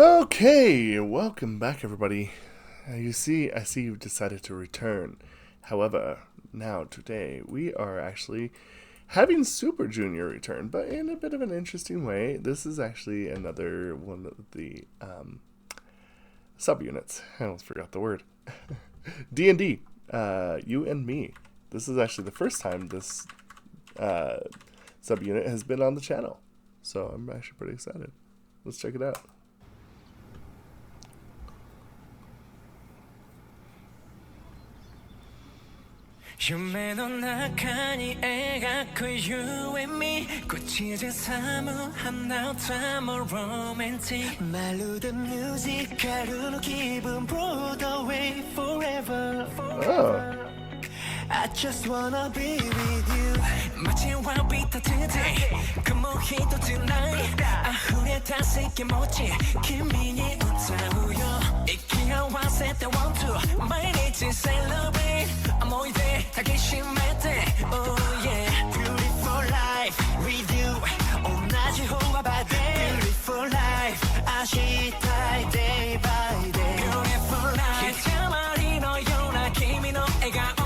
Okay, welcome back, everybody. I see you've decided to return. However, now today we are actually having Super Junior return, but in a bit of an interesting way. This is actually another one of the subunits. I almost forgot the word. D&D. You and me. This is actually the first time this subunit has been on the channel, so I'm actually pretty excited. Let's check it out. 夢の中に描く You and me 꽃이 삶을 하나 더 more romantic 마르던 뮤지컬로 기분 Broadway forever I just wanna be with you 마치와 비슷하듯이 그 mojito tonight 아후레 다스게 멋지 김민이 웃자우요 이기와 왔을 때 want to 매일같이 celebrate 아모이대 타기 심했대 oh yeah Beautiful life with you 오나지 호와바데 Beautiful life 아시타이 day by day Beautiful life 기차마리 너 요나 kimiの笑顔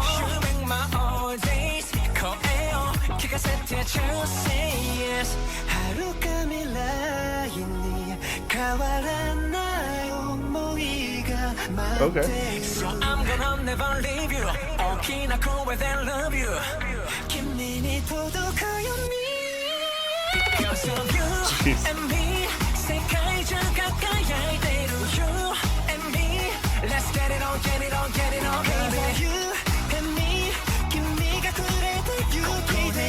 Just say yes 遥か未来に変わらない想いが待っている So I'm gonna never leave you 大きな声で love you 君に届くように Because of you and me 世界中輝いている You and me Let's get it on, get it on, get it on baby You and me 君がくれた勇気で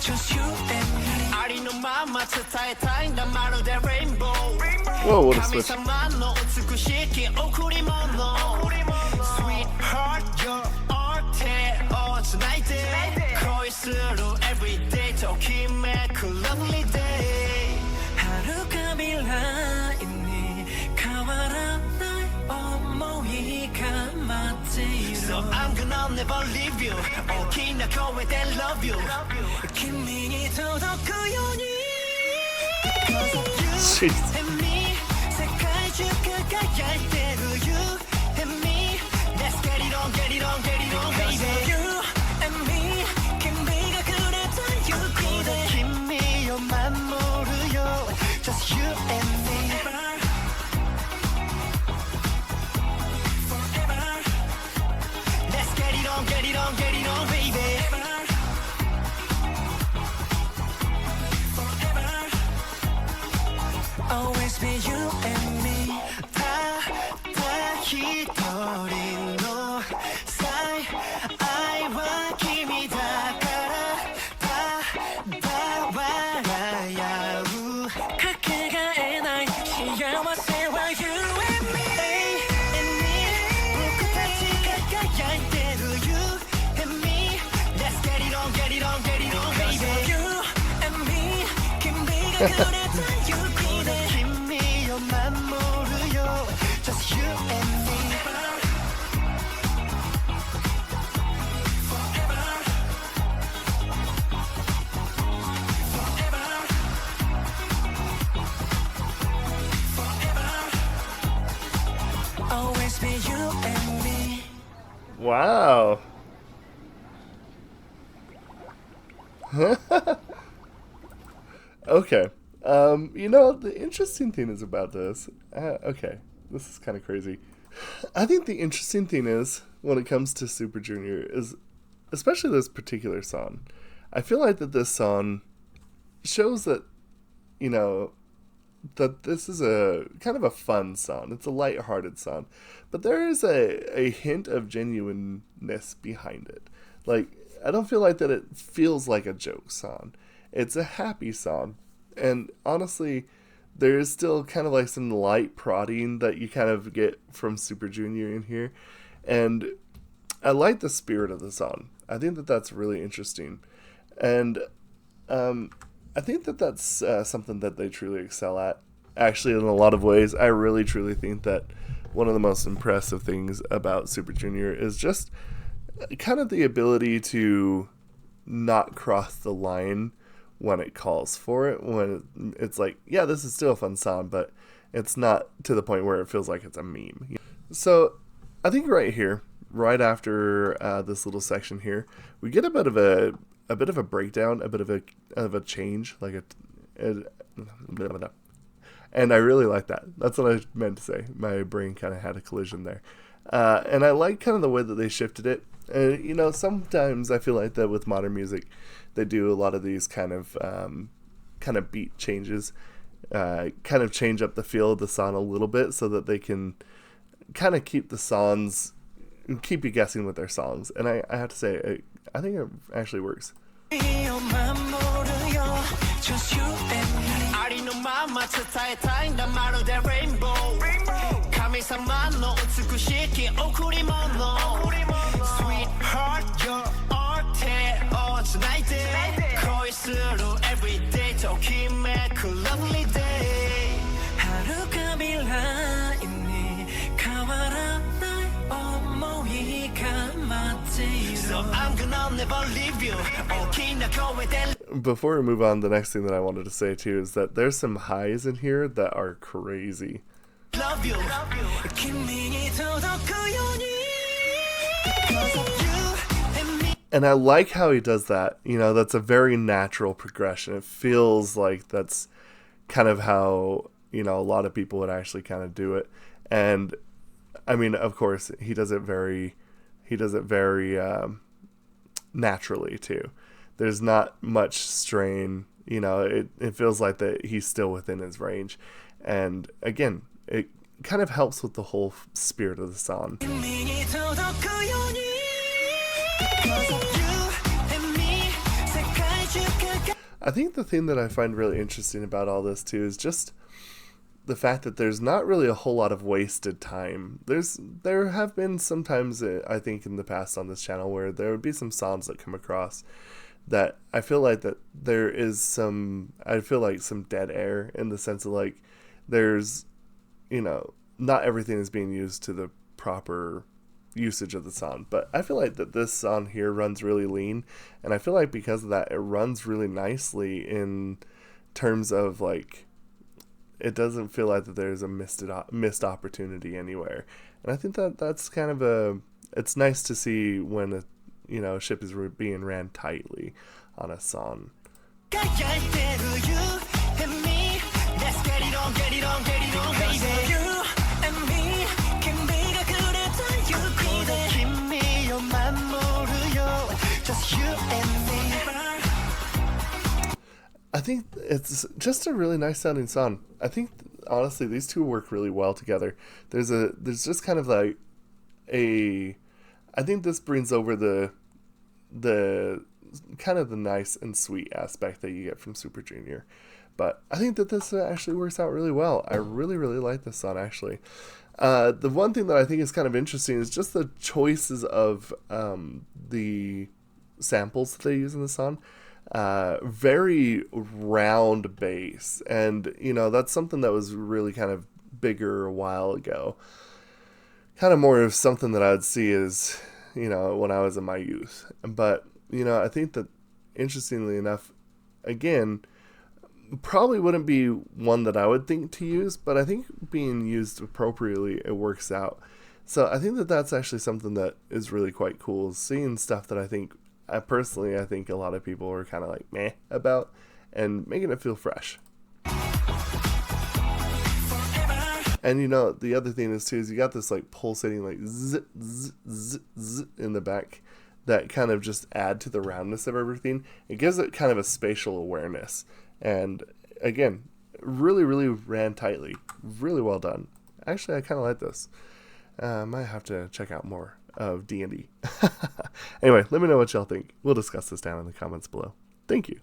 Just you and me ありのまま伝えたいんだまるで Rainbow Whoa, what a switch. 神様の美しき贈り物 Sweetheart, your art 手をつないで恋する Everyday ときめく Lovely day 遥か未来に変わらない想いが待っている So I'm gonna never leave you 大きな声で Love you 君に届くように Because of you and me 世界中輝いてる You and me Let's get it on, get it on, get it on baby Because of you and me 君がくれた勇気で君を守るよ Just you and me Forever Let's get it on, get it on, get it on baby Always be you and me たった一人の最愛は君だからただ笑い合うかけがえない幸せは You and me and me 僕たち輝いてる You and me Let's get it on, get it on, get it on baby You and me 君がくれた勇気 Just you and me Forever Forever Forever Always be you and me Wow. Okay. The interesting thing is about this. Okay, this is kind of crazy. I think the interesting thing is, when it comes to Super Junior, is especially this particular song. I feel like that this song shows that, that this is a kind of a fun song. It's a lighthearted song. But there is a hint of genuineness behind it. Like, I don't feel like that it feels like a joke song. It's a happy song. And honestly, there is still kind of like some light prodding that you kind of get from Super Junior in here. And I like the spirit of the song. I think that that's really interesting. And I think that that's something that they truly excel at. Actually, in a lot of ways, I really truly think that one of the most impressive things about Super Junior is just kind of the ability to not cross the line when it calls for it, when it's like, yeah, this is still a fun song, but it's not to the point where it feels like it's a meme. So I think right here, right after this little section here, we get a bit of a breakdown, a bit of a change, like and I really like that. That's what I meant to say. My brain kind of had a collision there. And I like kind of the way that they shifted it. You know, sometimes I feel like that with modern music, they do a lot of these kind of beat changes, kind of change up the feel of the song a little bit so that they can kind of keep you guessing with their songs. And I have to say, I think it actually works. Before we move on, the next thing that I wanted to say too is that there's some highs in here that are crazy. Love you. And I like how he does that. You know, that's a very natural progression. It feels like that's kind of how, you know, a lot of people would actually kind of do it. And I mean, of course, he does it very naturally too. There's not much strain. You know, it feels like that he's still within his range. And again, it kind of helps with the whole spirit of the song. I think the thing that I find really interesting about all this too is just the fact that there's not really a whole lot of wasted time. There have been some times, I think, in the past on this channel where there would be some songs that come across that I feel like that there is some dead air, in the sense of like there's, you know, not everything is being used to the proper usage of the song. But I feel like that this song here runs really lean, and I feel like because of that, it runs really nicely in terms of like, it doesn't feel like that there's a missed opportunity anywhere. And I think that that's kind of it's nice to see when a, you know, ship is being ran tightly on a song. I think it's just a really nice sounding song. I think honestly these two work really well together. There's just kind of like I think this brings over the kind of the nice and sweet aspect that you get from Super Junior. But I think that this actually works out really well. I really, really like this song, actually. The one thing that I think is kind of interesting is just the choices of the samples that they use in the song. Very round bass. And, you know, that's something that was really kind of bigger a while ago. Kind of more of something that I would see as, you know, when I was in my youth. But, you know, I think that, interestingly enough, again, probably wouldn't be one that I would think to use, but I think being used appropriately, it works out. So I think that that's actually something that is really quite cool, seeing stuff that I think I think a lot of people are kind of like meh about, and making it feel fresh. And, you know, the other thing is too, is you got this like pulsating like zzz, zzz, zzz, zzz in the back that kind of just add to the roundness of everything. It gives it kind of a spatial awareness. And again, really, really ran tightly. Really well done. Actually, I kind of like this. Might have to check out more of D&D. Anyway, let me know what y'all think. We'll discuss this down in the comments below. Thank you.